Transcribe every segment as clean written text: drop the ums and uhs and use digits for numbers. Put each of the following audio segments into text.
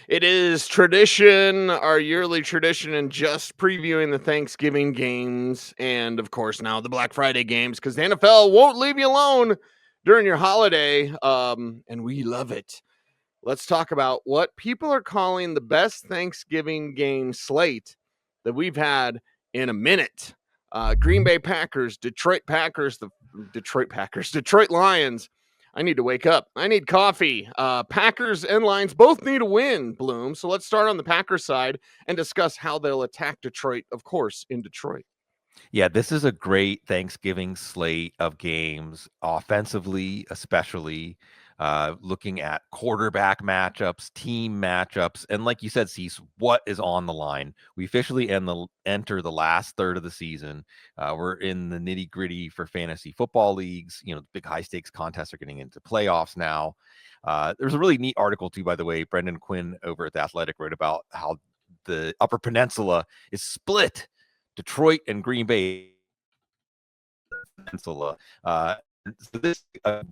It is tradition, our yearly tradition, and just previewing the Thanksgiving games and, of course, now the Black Friday games because the NFL won't leave you alone during your holiday, and we love it. Let's talk about what people are calling the best Thanksgiving game slate that we've had in a minute. Green Bay Packers, Detroit Lions. I need to wake up. I need coffee. Packers and Lions both need a win, Bloom. So let's start on the Packers side and discuss how they'll attack Detroit, of course, in Detroit. Yeah, this is a great Thanksgiving slate of games, offensively, especially looking at quarterback matchups, team matchups, and like you said, Cease, what is on the line? We officially enter the last third of the season. We're in the nitty gritty for fantasy football leagues. You know, big high stakes contests are getting into playoffs now. There's a really neat article too, by the way. Brendan Quinn over at The Athletic wrote about how the Upper Peninsula is split. Detroit and Green Bay Peninsula. So this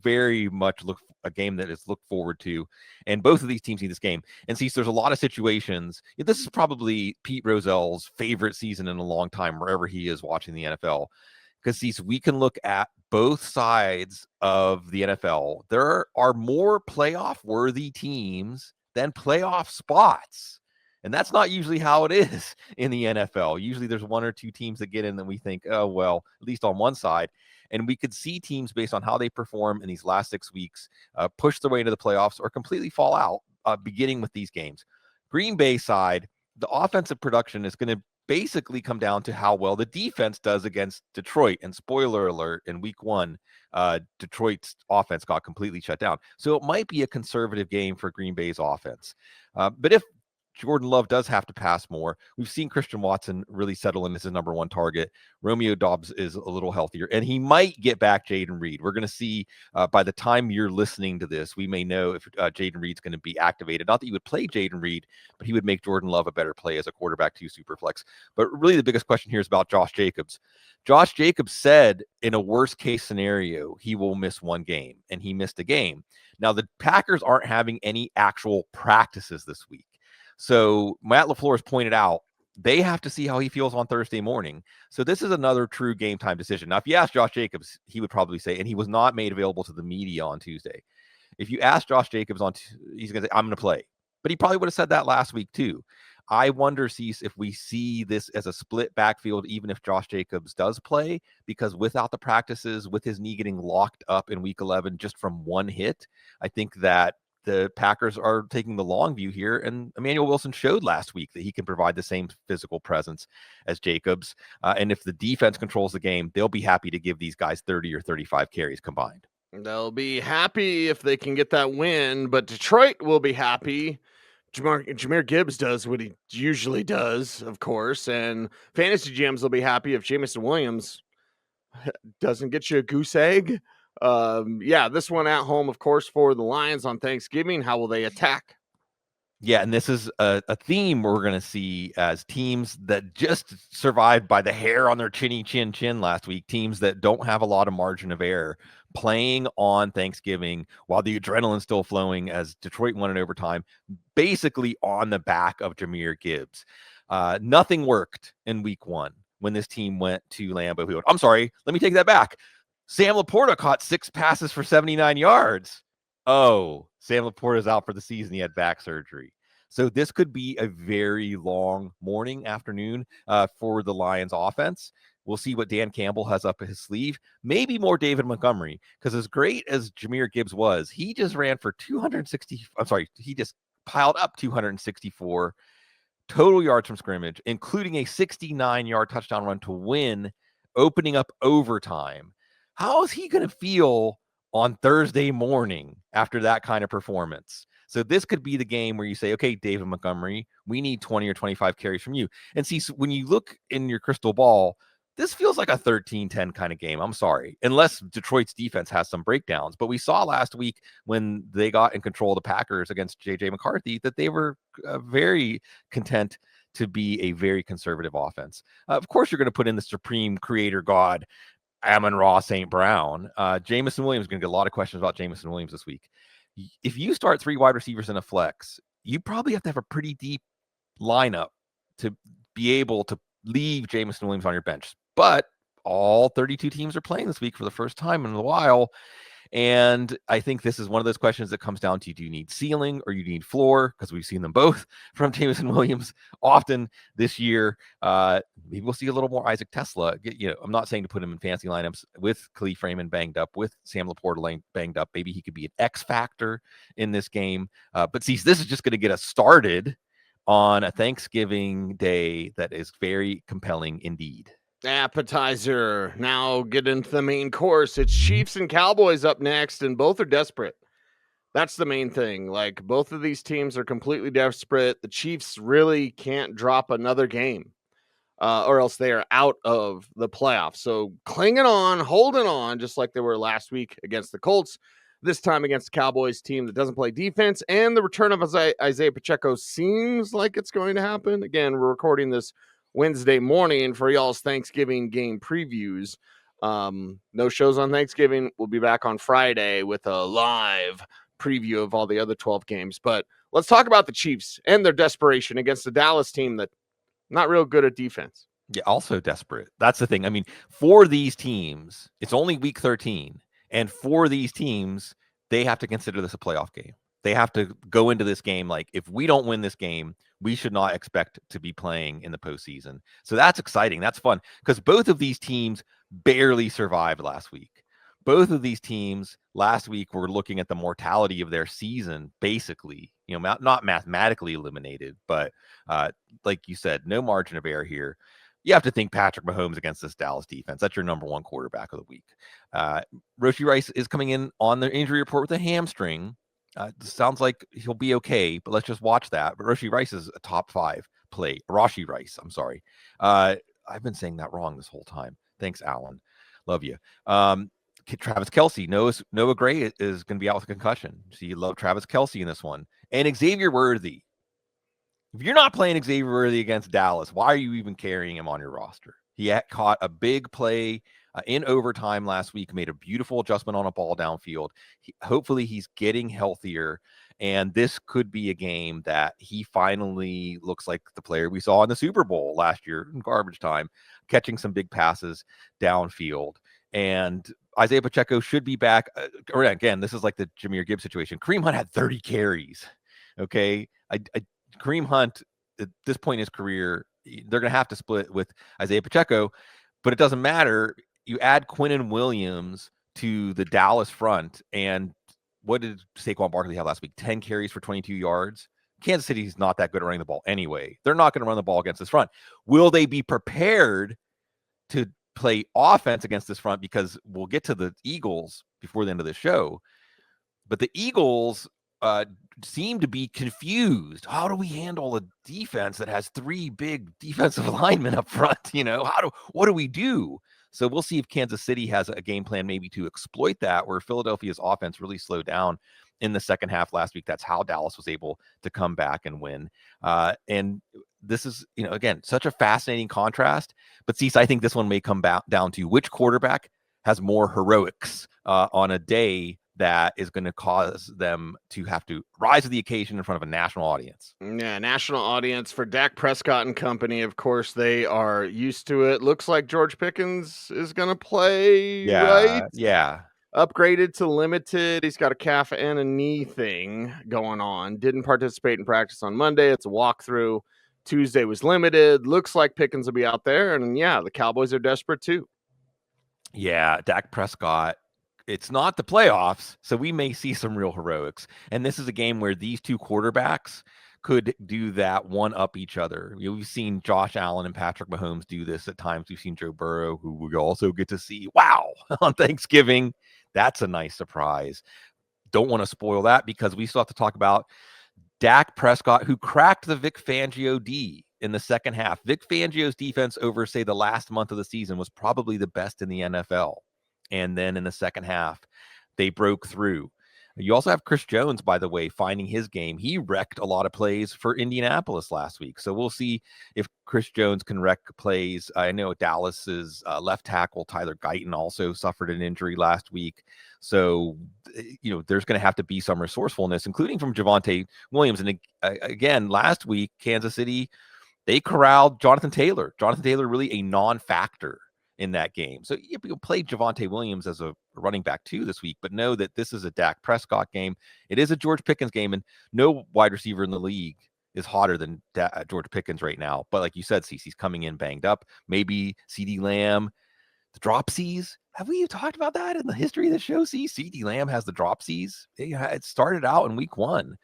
very much a game that is looked forward to, and both of these teams need this game. And see, there's a lot of situations. This is probably Pete Rozell's favorite season in a long time, wherever he is watching the NFL, because we can look at both sides of the NFL. There are more playoff-worthy teams than playoff spots. And that's not usually how it is in the NFL. Usually there's one or two teams that get in and we think, oh, well, at least on one side. And we could see teams based on how they perform in these last 6 weeks push their way into the playoffs or completely fall out, beginning with these games. Green Bay side, the offensive production is going to basically come down to how well the defense does against Detroit. And spoiler alert, in week 1, Detroit's offense got completely shut down. So it might be a conservative game for Green Bay's offense. But if Jordan Love does have to pass more. We've seen Christian Watson really settle in as his number one target. Romeo Doubs is a little healthier, and he might get back Jayden Reed. We're going to see by the time you're listening to this, we may know if Jayden Reed's going to be activated. Not that you would play Jayden Reed, but he would make Jordan Love a better play as a quarterback 2 superflex. But really the biggest question here is about Josh Jacobs. Josh Jacobs said in a worst case scenario, he will miss one game, and he missed a game. Now, the Packers aren't having any actual practices this week. So Matt LaFleur has pointed out they have to see how he feels on Thursday morning. So this is another true game time decision. Now, if you ask Josh Jacobs, he would probably say, and he was not made available to the media on Tuesday. If you ask Josh Jacobs he's going to say, I'm going to play. But he probably would have said that last week too. I wonder, Cease, if we see this as a split backfield, even if Josh Jacobs does play, because without the practices, with his knee getting locked up in week 11 just from one hit, I think that the Packers are taking the long view here, and Emmanuel Wilson showed last week that he can provide the same physical presence as Jacobs. And if the defense controls the game, they'll be happy to give these guys 30 or 35 carries combined. They'll be happy if they can get that win, but Detroit will be happy. Jahmyr Gibbs does what he usually does, of course, and fantasy GMs will be happy if Jameson Williams doesn't get you a goose egg. This one at home, of course, for the Lions on Thanksgiving. How will they attack? Yeah, and this is a theme we're going to see as teams that just survived by the hair on their chin last week, teams that don't have a lot of margin of error, playing on Thanksgiving while the adrenaline's still flowing as Detroit won in overtime, basically on the back of Jahmyr Gibbs. Nothing worked in week 1 when this team went to Lambeau Field. I'm sorry, let me take that back. Sam Laporta caught 6 passes for 79 yards. Oh, Sam Laporta's out for the season. He had back surgery. So this could be a very long morning, afternoon for the Lions offense. We'll see what Dan Campbell has up his sleeve. Maybe more David Montgomery, because as great as Jahmyr Gibbs was, he just ran for 260. I'm sorry, he just piled up 264 total yards from scrimmage, including a 69-yard touchdown run to win, opening up overtime. How is he going to feel on Thursday morning after that kind of performance? So this could be the game where you say, okay, David Montgomery, we need 20 or 25 carries from you. And see, when you look in your crystal ball, this feels like a 13-10 kind of game. I'm sorry, unless Detroit's defense has some breakdowns. But we saw last week when they got in control of the Packers against J.J. McCarthy that they were very content to be a very conservative offense. Of course, you're going to put in the supreme creator god, Amon-Ra St. Brown. Jameson Williams is going to get a lot of questions about Jameson Williams this week. If you start 3 wide receivers in a flex, you probably have to have a pretty deep lineup to be able to leave Jameson Williams on your bench. But all 32 teams are playing this week for the first time in a while. And I think this is one of those questions that comes down to, do you need ceiling or you need floor? Because we've seen them both from Jameson Williams often this year. Maybe we'll see a little more Isaac Tesla. I'm not saying to put him in fancy lineups with Khalif Raymond banged up, with Sam Laporta banged up. Maybe he could be an X factor in this game. But see, this is just going to get us started on a Thanksgiving day that is very compelling indeed. Appetizer. Now get into the main course. It's Chiefs and Cowboys up next, and both are desperate. That's the main thing. Like, both of these teams are completely desperate. The Chiefs really can't drop another game, or else they are out of the playoffs. So clinging on, holding on, just like they were last week against the Colts, this time against the Cowboys team that doesn't play defense. And the return of Isaiah Pacheco seems like it's going to happen. Again, we're recording this Wednesday morning for y'all's Thanksgiving game previews. No shows on Thanksgiving. We'll be back on Friday with a live preview of all the other 12 games. But let's talk about the Chiefs and their desperation against the Dallas team that not real good at defense. Yeah, also desperate. That's the thing. I mean, for these teams, it's only week 13. And for these teams, they have to consider this a playoff game. They have to go into this game like, if we don't win this game, we should not expect to be playing in the postseason. So that's exciting. That's fun, because both of these teams barely survived last week. Both of these teams last week were looking at the mortality of their season, basically, not mathematically eliminated, but like you said, no margin of error here. You have to think Patrick Mahomes against this Dallas defense. That's your number one quarterback of the week. Rashee Rice is coming in on the injury report with a hamstring. Sounds like he'll be okay, but let's just watch that. But Rashee Rice is a top 5 play. Rashee Rice, I'm sorry. I've been saying that wrong this whole time. Thanks, Alan. Love you. Travis Kelce. Noah Gray is going to be out with a concussion. So you love Travis Kelce in this one. And Xavier Worthy. If you're not playing Xavier Worthy against Dallas, why are you even carrying him on your roster? He caught a big play in overtime last week, made a beautiful adjustment on a ball downfield. Hopefully he's getting healthier, and this could be a game that he finally looks like the player we saw in the Super Bowl last year in garbage time, catching some big passes downfield. And Isaiah Pacheco should be back. Or again, this is like the Jahmyr Gibbs situation. Kareem Hunt had 30 carries. Okay. Kareem Hunt, at this point in his career, they're going to have to split with Isaiah Pacheco, but it doesn't matter. You add Quinnen Williams to the Dallas front, and what did Saquon Barkley have last week? 10 carries for 22 yards. Kansas City's not that good at running the ball anyway. They're not going to run the ball against this front. Will they be prepared to play offense against this front? Because we'll get to the Eagles before the end of the show, but the Eagles seem to be confused. How do we handle a defense that has 3 big defensive linemen up front? What do we do? So we'll see if Kansas City has a game plan maybe to exploit that, where Philadelphia's offense really slowed down in the second half last week. That's how Dallas was able to come back and win. And this is, again, such a fascinating contrast. But Cecil, I think this one may come down to which quarterback has more heroics on a day that is going to cause them to have to rise to the occasion in front of a national audience. Yeah, national audience for Dak Prescott and company. Of course, they are used to it. Looks like George Pickens is going to play, right? Yeah. Upgraded to limited. He's got a calf and a knee thing going on. Didn't participate in practice on Monday. It's a walkthrough. Tuesday was limited. Looks like Pickens will be out there. And yeah, the Cowboys are desperate too. Yeah, Dak Prescott. It's not the playoffs, so we may see some real heroics. And this is a game where these two quarterbacks could do that, one up each other. We've seen Josh Allen and Patrick Mahomes do this at times. We've seen Joe Burrow, who we also get to see, on Thanksgiving. That's a nice surprise. Don't want to spoil that, because we still have to talk about Dak Prescott, who cracked the Vic Fangio D in the second half. Vic Fangio's defense over, say, the last month of the season was probably the best in the NFL. And then in the second half, they broke through. You also have Chris Jones, by the way, finding his game. He wrecked a lot of plays for Indianapolis last week. So we'll see if Chris Jones can wreck plays. I know Dallas's left tackle, Tyler Guyton, also suffered an injury last week. So, there's going to have to be some resourcefulness, including from Javonte Williams. And again, last week, Kansas City, they corralled Jonathan Taylor. Jonathan Taylor really a non-factor in that game. So you'll play Javonte Williams as a running back too this week, but know that this is a Dak Prescott game. It is a George Pickens game, and no wide receiver in the league is hotter than George Pickens right now. But like you said, Cece's coming in banged up. Maybe CeeDee Lamb, the dropsies. Have we talked about that in the history of the show? CeeDee Lamb has the dropsies. It started out in week 1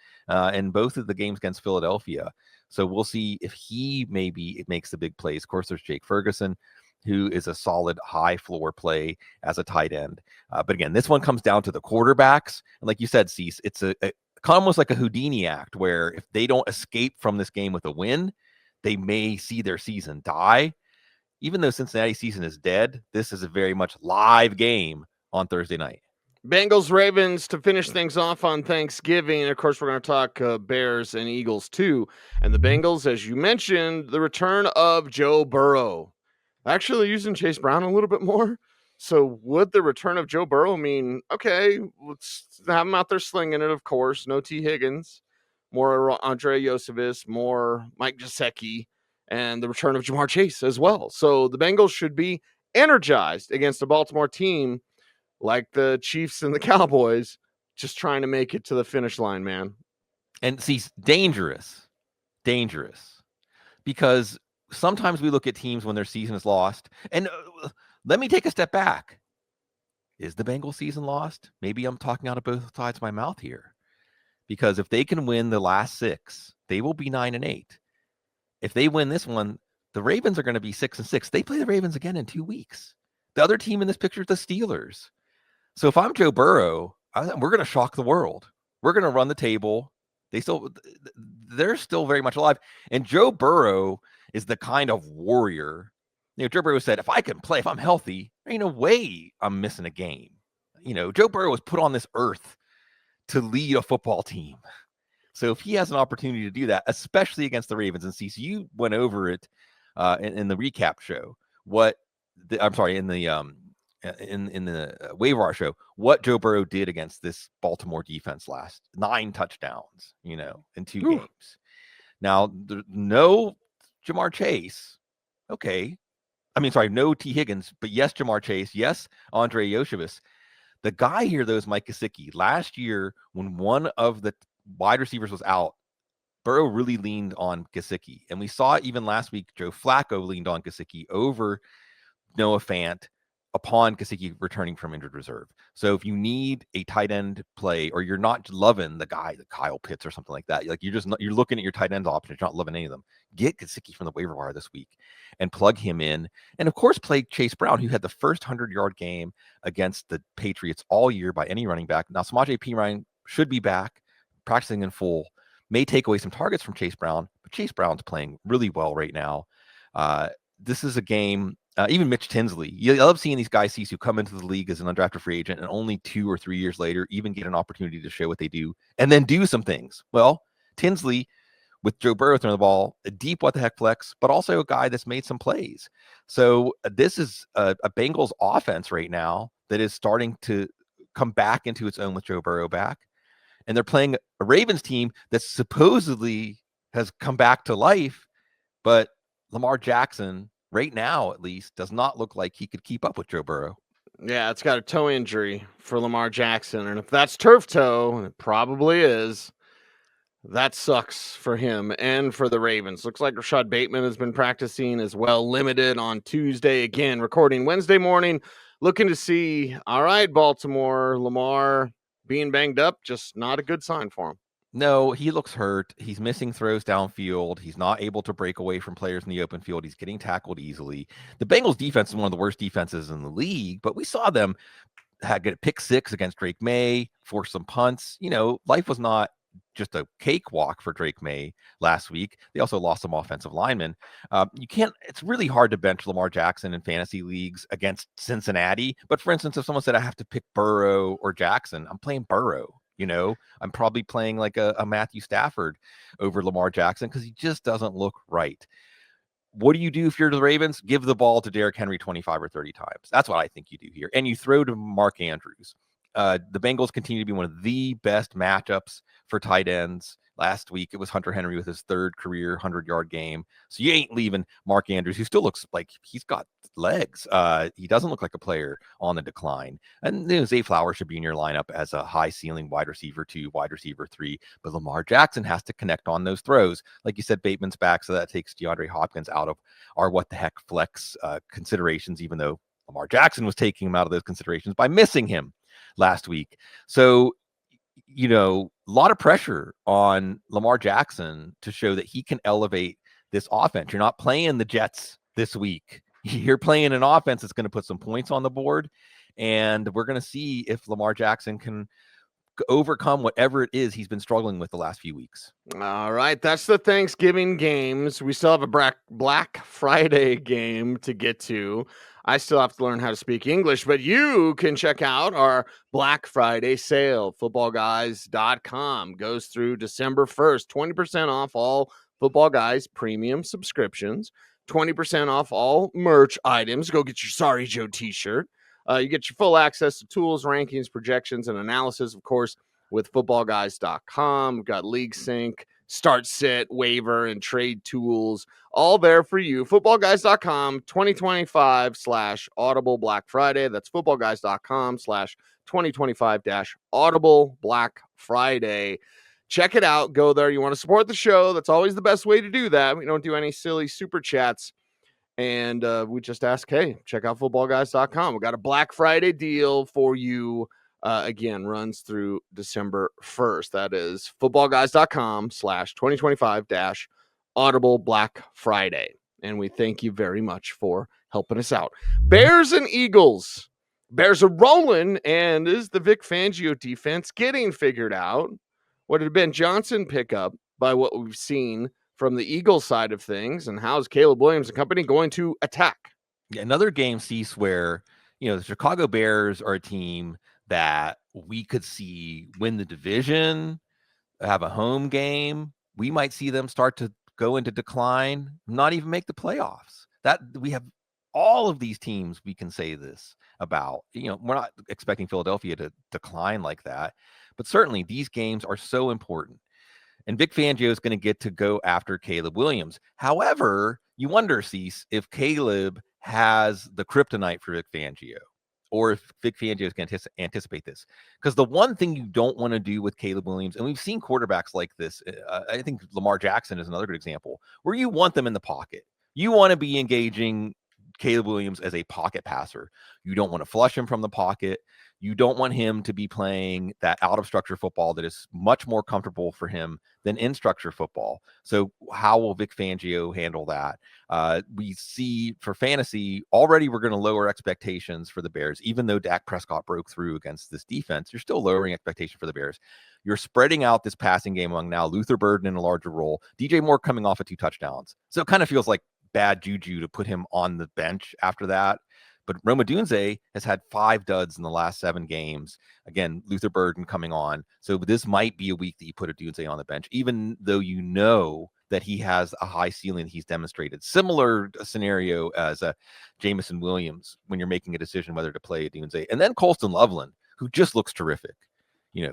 in both of the games against Philadelphia. So we'll see if he maybe makes the big plays. Of course, there's Jake Ferguson, who is a solid high floor play as a tight end. But again, this one comes down to the quarterbacks. And like you said, Cease, it's almost like a Houdini act where if they don't escape from this game with a win, they may see their season die. Even though Cincinnati's season is dead, this is a very much live game on Thursday night. Bengals Ravens to finish things off on Thanksgiving. And of course, we're going to talk Bears and Eagles too. And the Bengals, as you mentioned, the return of Joe Burrow. Actually using Chase Brown a little bit more. So would the return of Joe Burrow mean, okay, let's have him out there slinging it, of course. No T. Higgins, more Andre Yosevis, more Mike Gesicki, and the return of Jamar Chase as well. So the Bengals should be energized against a Baltimore team like the Chiefs and the Cowboys, just trying to make it to the finish line, man. And see, dangerous, because sometimes we look at teams when their season is lost. And let me take a step back. Is the Bengals season lost? Maybe I'm talking out of both sides of my mouth here. Because if they can win the last 6, they will be 9-8. If they win this one, the Ravens are going to be 6-6. They play the Ravens again in 2 weeks. The other team in this picture is the Steelers. So if I'm Joe Burrow, we're going to shock the world. We're going to run the table. They're still very much alive. And Joe Burrow is the kind of warrior. Joe Burrow said, if I can play, if I'm healthy, there ain't no way I'm missing a game. Joe Burrow was put on this earth to lead a football team. So if he has an opportunity to do that, especially against the Ravens, and Cecil, you went over it in the recap show. In the waiver wire show, what Joe Burrow did against this Baltimore defense last 9 touchdowns, in 2 games. Now, no Jamar Chase. Okay. No T. Higgins, but yes, Jamar Chase. Yes, Andre Yosevis. The guy here, though, is Mike Gesicki. Last year, when one of the wide receivers was out, Burrow really leaned on Gesicki. And we saw even last week, Joe Flacco leaned on Gesicki over Noah Fant upon Gesicki returning from injured reserve. So if you need a tight end play, or you're not loving the guy, the Kyle Pitts or something like that, like you're looking at your tight end options, you're not loving any of them, get Gesicki from the waiver wire this week and plug him in. And of course, play Chase Brown, who had the first 100-yard game against the Patriots all year by any running back. Now, Samaje Perine should be back, practicing in full, may take away some targets from Chase Brown, but Chase Brown's playing really well right now. This is a game. Even Mitch Tinsley, you love seeing these guys who come into the league as an undrafted free agent and only 2 or 3 years later even get an opportunity to show what they do and then do some things. Well, Tinsley, with Joe Burrow throwing the ball, a deep what the heck flex, but also a guy that's made some plays. So this is a Bengals offense right now that is starting to come back into its own with Joe Burrow back. And they're playing a Ravens team that supposedly has come back to life, but Lamar Jackson, right now, at least, does not look like he could keep up with Joe Burrow. Yeah, it's got a toe injury for Lamar Jackson. And if that's turf toe, and it probably is, that sucks for him and for the Ravens. Looks like Rashad Bateman has been practicing as well, limited on Tuesday. Again, recording Wednesday morning, looking to see, all right, Baltimore, Lamar being banged up, just not a good sign for him. No, he looks hurt. He's missing throws downfield. He's not able to break away from players in the open field. He's getting tackled easily. The Bengals defense is one of the worst defenses in the league, but we saw them get a pick 6 against Drake May, force some punts. Life was not just a cakewalk for Drake May last week. They also lost some offensive linemen. It's really hard to bench Lamar Jackson in fantasy leagues against Cincinnati. But for instance, if someone said I have to pick Burrow or Jackson, I'm playing Burrow. I'm probably playing like a Matthew Stafford over Lamar Jackson because he just doesn't look right. What do you do if you're the Ravens? Give the ball to Derrick Henry 25 or 30 times. That's what I think you do here. And you throw to Mark Andrews. The Bengals continue to be one of the best matchups for tight ends. Last week, it was Hunter Henry with his third career 100-yard game. So you ain't leaving Mark Andrews, who still looks like he's got legs. He doesn't look like a player on the decline. And Zay Flowers should be in your lineup as a high ceiling wide receiver 2, wide receiver 3. But Lamar Jackson has to connect on those throws. Like you said, Bateman's back, so that takes DeAndre Hopkins out of our what the heck flex considerations, even though Lamar Jackson was taking him out of those considerations by missing him last week. So, a lot of pressure on Lamar Jackson to show that he can elevate this offense. You're not playing the Jets this week. You're playing an offense that's going to put some points on the board. And we're going to see if Lamar Jackson can overcome whatever it is he's been struggling with the last few weeks. All right, that's the Thanksgiving games. We still have a Black Friday game to get to. I still have to learn how to speak English, but you can check out our Black Friday sale. Footballguys.com goes through December 1st. 20% off all Football Guys premium subscriptions, 20% off all merch items. Go get your Sorry Joe t-shirt. You get your full access to tools, rankings, projections, and analysis, of course, with footballguys.com. We've got League Sync, Start Sit, Waiver, and Trade Tools, all there for you. Footballguys.com, 2025/Audible Black Friday. That's footballguys.com/2025-Audible Black Friday. Check it out. Go there. You want to support the show. That's always the best way to do that. We don't do any silly super chats. And we just ask, hey, check out footballguys.com. We got a Black Friday deal for you. Again, runs through December 1st. That is footballguys.com/2025-Audible Black Friday. And we thank you very much for helping us out. Bears and Eagles. Bears are rolling, and is the Vic Fangio defense getting figured out? What did Ben Johnson pick up by what we've seen from the Eagles side of things, and how's Caleb Williams and company going to attack? Yeah, another game, Cease, where the Chicago Bears are a team that we could see win the division, have a home game. We might see them start to go into decline, not even make the playoffs. That we have all of these teams we can say this about. We're not expecting Philadelphia to decline like that, but certainly these games are so important. And Vic Fangio is going to get to go after Caleb Williams. However, you wonder, Cease, if Caleb has the kryptonite for Vic Fangio, or if Vic Fangio is going to anticipate this. Because the one thing you don't want to do with Caleb Williams, and we've seen quarterbacks like this, I think Lamar Jackson is another good example, where you want them in the pocket. You want to be engaging Caleb Williams as a pocket passer. You don't want to flush him from the pocket. You don't want him to be playing that out of structure football that is much more comfortable for him than in structure football. So how will Vic Fangio handle that? We see for fantasy already, we're going to lower expectations for the Bears. Even though Dak Prescott broke through against this defense, you're still lowering expectation for the Bears. You're spreading out this passing game among now Luther Burden in a larger role, DJ Moore coming off of 2 touchdowns. So it kind of feels like bad juju to put him on the bench after that. But Roma Dunze has had 5 duds in the last 7 games. Again, Luther Burden coming on. So this might be a week that you put a Dunze on the bench, even though that he has a high ceiling that he's demonstrated. Similar scenario as Jamison Williams when you're making a decision whether to play a Dunze. And then Colston Loveland, who just looks terrific.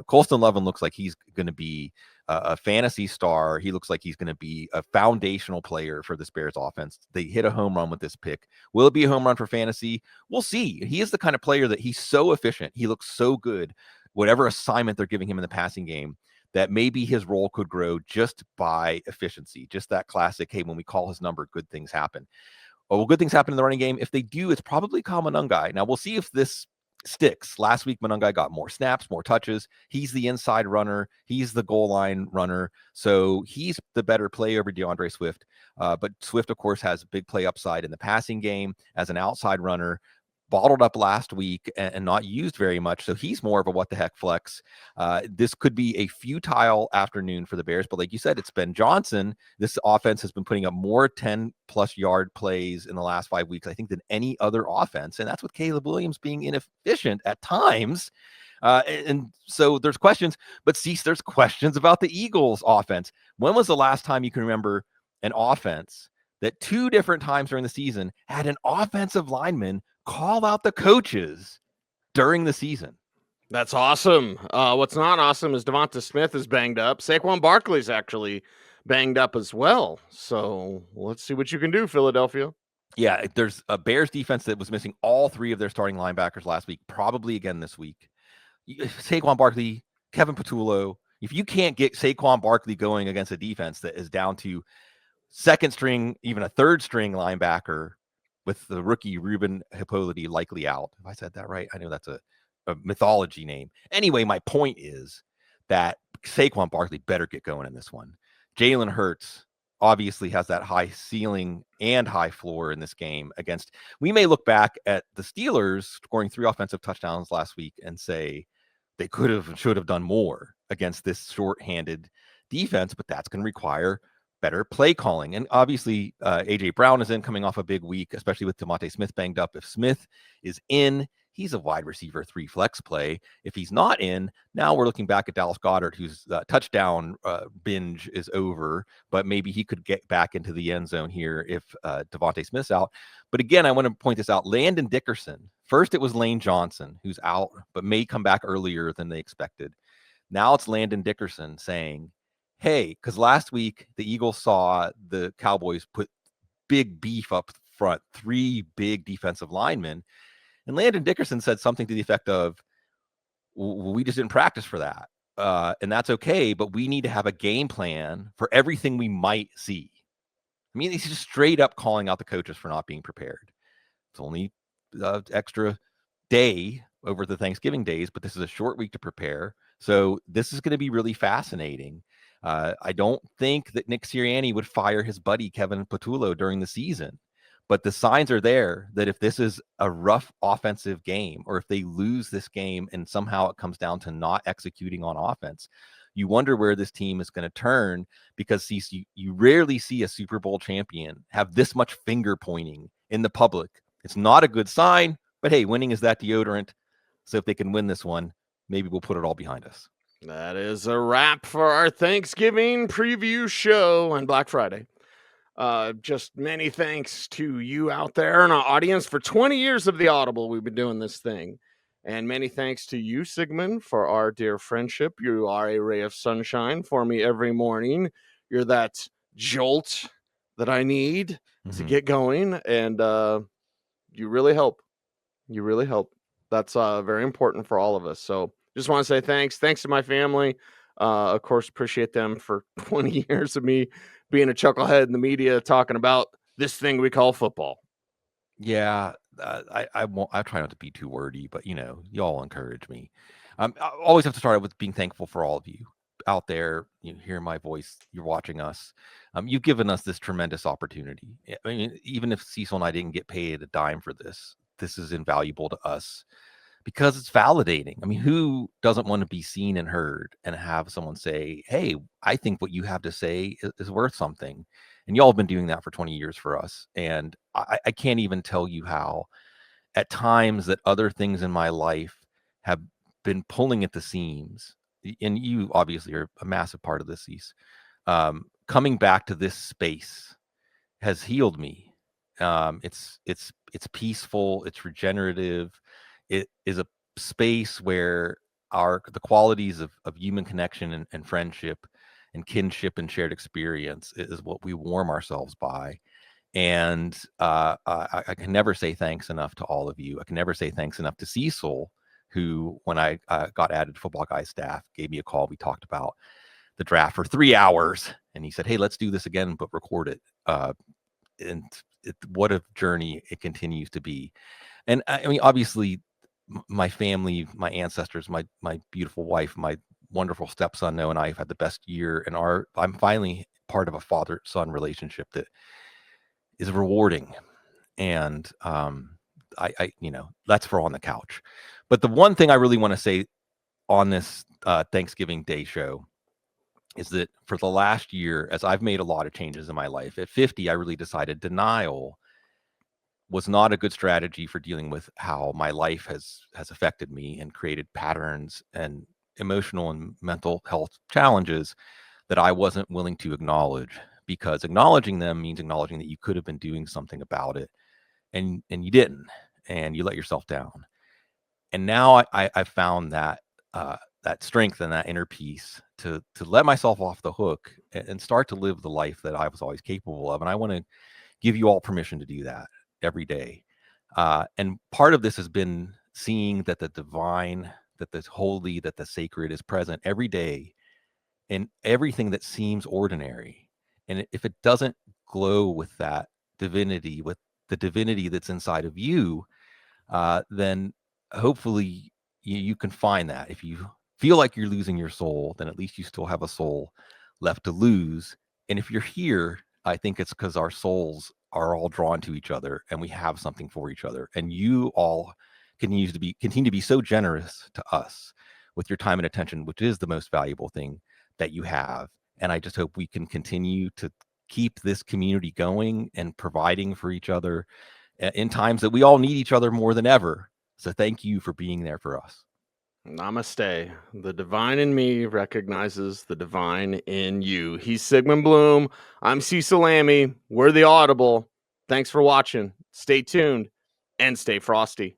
Colston Loveland looks like he's going to be a fantasy star. He looks like he's going to be a foundational player for this Bears offense. They hit a home run with this pick. Will it be a home run for fantasy? We'll see. He is the kind of player that he's so efficient. He looks so good. Whatever assignment they're giving him in the passing game, that maybe his role could grow just by efficiency. Just that classic, hey, when we call his number, good things happen. Oh, well, good things happen in the running game. If they do, it's probably Kyle Monangai. Now, we'll see if this sticks. Last week, Monangai got more snaps, more touches. He's the inside runner. He's the goal line runner. So he's the better play over DeAndre Swift. But Swift, of course, has a big play upside in the passing game as an outside runner. Bottled up last week and not used very much. So he's more of a what the heck flex. This could be a futile afternoon for the Bears. But like you said, it's Ben Johnson. This offense has been putting up more 10+ yard plays in the last 5 weeks, I think, than any other offense. And that's with Caleb Williams being inefficient at times. And so there's questions, but see, there's questions about the Eagles offense. When was the last time you can remember an offense that 2 different times during the season had an offensive lineman call out the coaches during the season? That's awesome. What's not awesome is Devonta Smith is banged up. Saquon Barkley's actually banged up as well. So let's see what you can do, Philadelphia. Yeah, there's a Bears defense that was missing all 3 of their starting linebackers last week, probably again this week. Saquon Barkley, Kevin Patullo. If you can't get Saquon Barkley going against a defense that is down to second string, even a third string linebacker with the rookie Ruben Hippolyte likely out. If I said that right, I know that's a mythology name. Anyway, my point is that Saquon Barkley better get going in this one. Jalen Hurts obviously has that high ceiling and high floor in this game against. We may look back at the Steelers scoring 3 offensive touchdowns last week and say they could have and should have done more against this short-handed defense, but that's going to require better play calling. And obviously, A.J. Brown is in coming off a big week, especially with DeVonta Smith banged up. If Smith is in, he's a wide receiver 3 flex play. If he's not in, now we're looking back at Dallas Goedert, whose touchdown binge is over, but maybe he could get back into the end zone here if DeVonta Smith's out. But again, I want to point this out. Landon Dickerson. First, it was Lane Johnson, who's out, but may come back earlier than they expected. Now it's Landon Dickerson saying, hey, because last week the Eagles saw the Cowboys put big beef up front, 3 big defensive linemen. And Landon Dickerson said something to the effect of, we just didn't practice for that. And that's okay, but we need to have a game plan for everything we might see. I mean, he's just straight up calling out the coaches for not being prepared. It's only extra day over the Thanksgiving days, but this is a short week to prepare. So this is going to be really fascinating. I don't think that Nick Sirianni would fire his buddy Kevin Patullo during the season, but the signs are there that if this is a rough offensive game, or if they lose this game and somehow it comes down to not executing on offense, you wonder where this team is going to turn, because you rarely see a Super Bowl champion have this much finger pointing in the public. It's not a good sign, but hey, winning is that deodorant. So if they can win this one, maybe we'll put it all behind us. That is a wrap for our Thanksgiving preview show on Black Friday. Just many thanks to you out there in our audience. For 20 years of the Audible, we've been doing this thing. And many thanks to you, Sigmund, for our dear friendship. You are a ray of sunshine for me every morning. You're that jolt that I need to get going. And you really help. You really help. That's very important for all of us. So just want to say thanks. Thanks to my family. Of course, appreciate them for 20 years of me being a chucklehead in the media talking about this thing we call football. Yeah, I won't. I try not to be too wordy, but y'all encourage me. I always have to start out with being thankful for all of you out there. You hear my voice. You're watching us. You've given us this tremendous opportunity. I mean, even if Cecil and I didn't get paid a dime for this, this is invaluable to us because it's validating. I mean, who doesn't want to be seen and heard and have someone say, hey, I think what you have to say is worth something. And y'all have been doing that for 20 years for us. And I can't even tell you how at times that other things in my life have been pulling at the seams. And you obviously are a massive part of this, Cease. Coming back to this space has healed me. It's peaceful. It's regenerative. It is a space where the qualities of human connection and friendship and kinship and shared experience is what we warm ourselves by. And I can never say thanks enough to all of you. I can never say thanks enough to Cecil, who, when I got added to Football Guys staff, gave me a call. We talked about the draft for 3 hours, and he said, hey, let's do this again, but record it. And what a journey it continues to be. And I mean, obviously, my family, my ancestors, my beautiful wife, my wonderful stepson Noah, and I have had the best year. And I'm finally part of a father-son relationship that is rewarding. And I that's for on the couch. But the one thing I really want to say on this Thanksgiving Day show is that for the last year, as I've made a lot of changes in my life, at 50, I really decided denial was not a good strategy for dealing with how my life has affected me and created patterns and emotional and mental health challenges that I wasn't willing to acknowledge, because acknowledging them means acknowledging that you could have been doing something about it, and you didn't, and you let yourself down. And now I found that that strength and that inner peace to let myself off the hook and start to live the life that I was always capable of. And I want to give you all permission to do that every day. And part of this has been seeing that the divine, that the holy, that the sacred is present every day in everything that seems ordinary. And if it doesn't glow with that divinity, with the divinity that's inside of you, then hopefully you can find that. If you feel like you're losing your soul, then at least you still have a soul left to lose. And if you're here, I think it's because our souls are all drawn to each other and we have something for each other. And you all continue to be so generous to us with your time and attention, which is the most valuable thing that you have. And I just hope we can continue to keep this community going and providing for each other in times that we all need each other more than ever. So thank you for being there for us. Namaste. The divine in me recognizes the divine in you. He's Sigmund Bloom. I'm Cecil Lammey. We're the Audible. Thanks for watching. Stay tuned and stay frosty.